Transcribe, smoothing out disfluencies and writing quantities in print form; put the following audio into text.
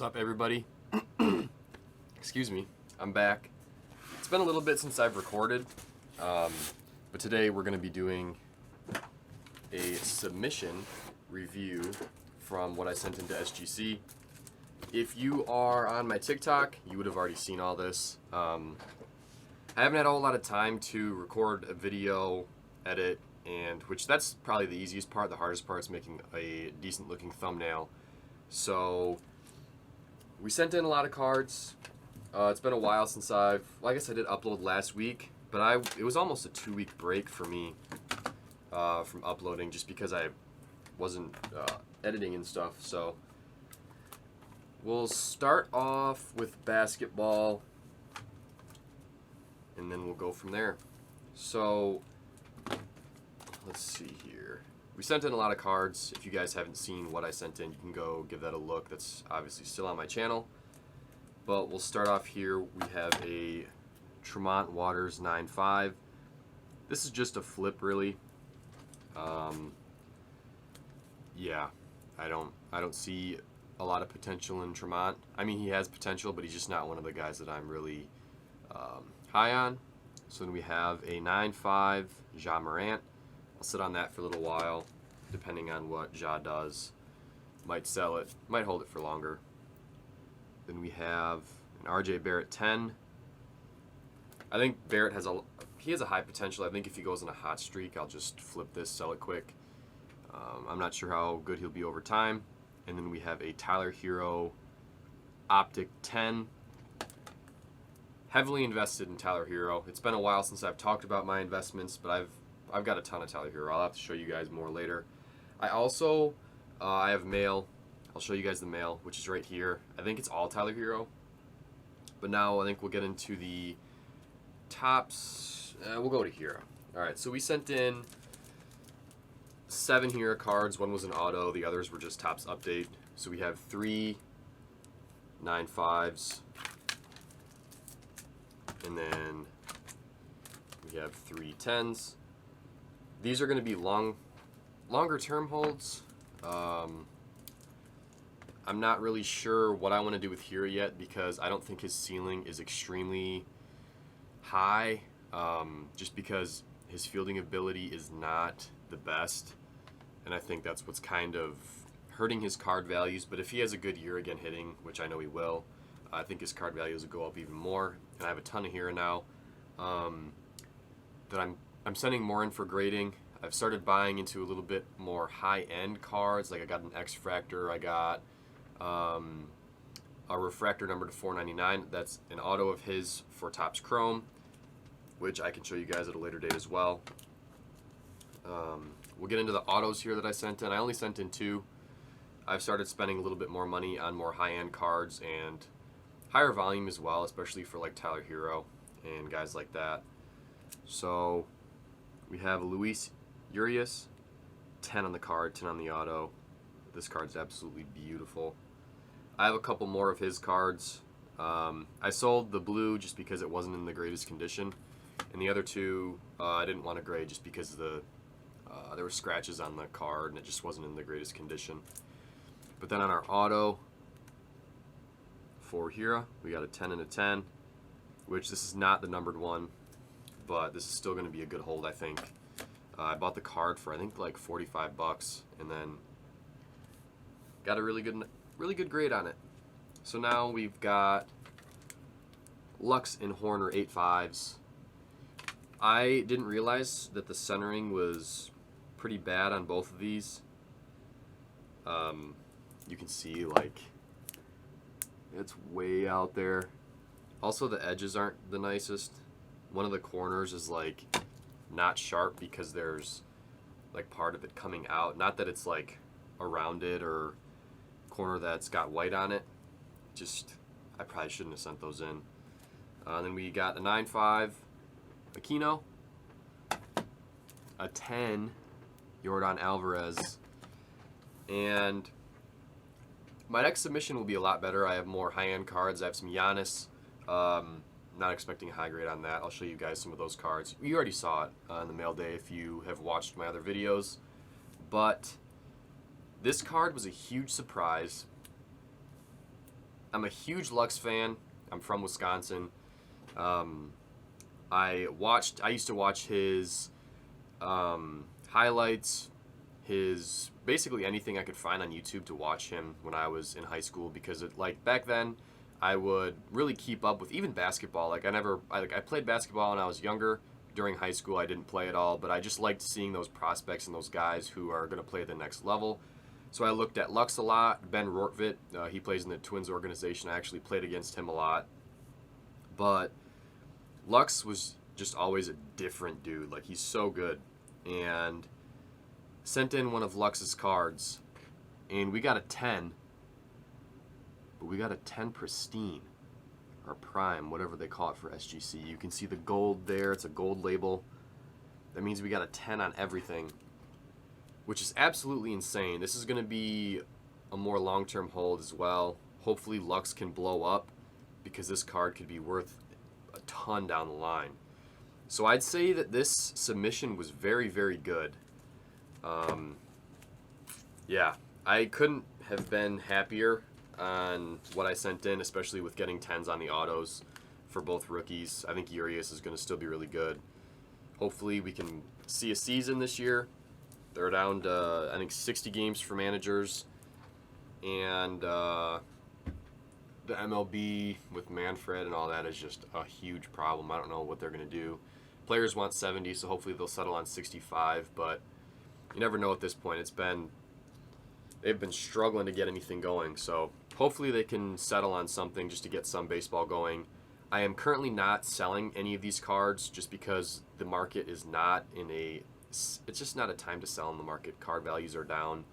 up, everybody? Excuse me, I'm back. It's been a little bit since I've recorded, but today we're going to be doing a submission review from what I sent into SGC. If you are on my TikTok, you would have already seen all this. I haven't had a whole lot of time to record a video, edit, and which that's probably the easiest part. The hardest part is making a decent looking thumbnail. So we sent in a lot of cards. It's been a while since I guess I did upload last week, but it was almost a 2-week break for me from uploading just because I wasn't editing and stuff. So we'll start off with basketball and then we'll go from there. So let's see here. We sent in a lot of cards. If you guys haven't seen what I sent in, you can go give that a look. That's obviously still on my channel. But we'll start off here. We have a Tremont Waters 9.5. This is just a flip, really. Yeah, I don't see a lot of potential in Tremont. I mean, he has potential, but he's just not one of the guys that I'm really high on. So then we have a 9.5 Ja Morant. I'll sit on that for a little while, depending on what Ja does. Might sell it, might hold it for longer. Then we have an RJ Barrett 10. I think Barrett has a high potential. I think if he goes on a hot streak, I'll just flip this, sell it quick. I'm not sure how good he'll be over time. And then we have a Tyler Hero Optic 10. Heavily invested in Tyler Hero. It's been a while since I've talked about my investments, but I've got a ton of Tyler Hero. I'll have to show you guys more later. I also I have mail. I'll show you guys the mail, which is right here. I think it's all Tyler Hero. But now I think we'll get into the tops. We'll go to Hero. All right, so we sent in 7 Hero cards. One was an auto. The others were just Topps Update. So we have 3 9.5s. And then we have 3 10s. These are going to be longer term holds. I'm not really sure what I want to do with Hero yet because I don't think his ceiling is extremely high, just because his fielding ability is not the best, and I think that's what's kind of hurting his card values. But if he has a good year again hitting, which I know he will, I think his card values will go up even more. And I have a ton of Hero now that I'm sending more in for grading. I've started buying into a little bit more high-end cards. Like I got an X-Fractor, I got a refractor number to 499. That's an auto of his for Topps Chrome, which I can show you guys at a later date as well. We'll get into the autos here that I sent in. I only sent in 2. I've started spending a little bit more money on more high-end cards and higher volume as well, especially for like Tyler Hero and guys like that. So we have Luis Urias, 10 on the card, 10 on the auto. This card's absolutely beautiful. I have a couple more of his cards. I sold the blue just because it wasn't in the greatest condition, and the other 2 I didn't want to grade just because there were scratches on the card and it just wasn't in the greatest condition. But then on our auto for Hero, we got a 10 and a 10, which this is not the numbered one, but this is still going to be a good hold, I think. I bought the card for I think like $45, and then got a really good grade on it. So now we've got Lux and Horner 8.5s. I didn't realize that the centering was pretty bad on both of these. You can see like it's way out there. Also, the edges aren't the nicest. One of the corners is like not sharp because there's like part of it coming out. Not that it's like around it or corner that's got white on it. Just, I probably shouldn't have sent those in. Then we got a 9.5 Aquino, a 10 Yordan Alvarez, and my next submission will be a lot better. I have more high-end cards. I have some Giannis. Not expecting a high grade on that. I'll show you guys some of those cards. You already saw it on the mail day if you have watched my other videos. But this card was a huge surprise. I'm a huge Lux fan. I'm from Wisconsin. I used to watch his highlights, his basically anything I could find on YouTube to watch him when I was in high school, because like back then I would really keep up with even basketball. Like I played basketball when I was younger. During high school I didn't play at all, but I just liked seeing those prospects and those guys who are going to play at the next level. So I looked at Lux a lot. Ben Rortvit, he plays in the Twins organization. I actually played against him a lot. But Lux was just always a different dude. Like, he's so good. And sent in one of Lux's cards, and we got a 10. But we got a 10 pristine, or prime, whatever they call it for SGC. You can see the gold there. It's a gold label. That means we got a 10 on everything, which is absolutely insane. This is going to be a more long-term hold as well. Hopefully Lux can blow up, because this card could be worth a ton down the line. So I'd say that this submission was very, very good. Yeah, I couldn't have been happier on what I sent in, especially with getting 10s on the autos for both rookies. I think Urias is going to still be really good. Hopefully we can see a season this year. They're down to, I think, 60 games for managers. And the MLB with Manfred and all that is just a huge problem. I don't know what they're going to do. Players want 70, so hopefully they'll settle on 65. But you never know at this point. They've been struggling to get anything going. So hopefully they can settle on something just to get some baseball going. I am currently not selling any of these cards just because the market is not in a... It's just not a time to sell in the market. Card values are down.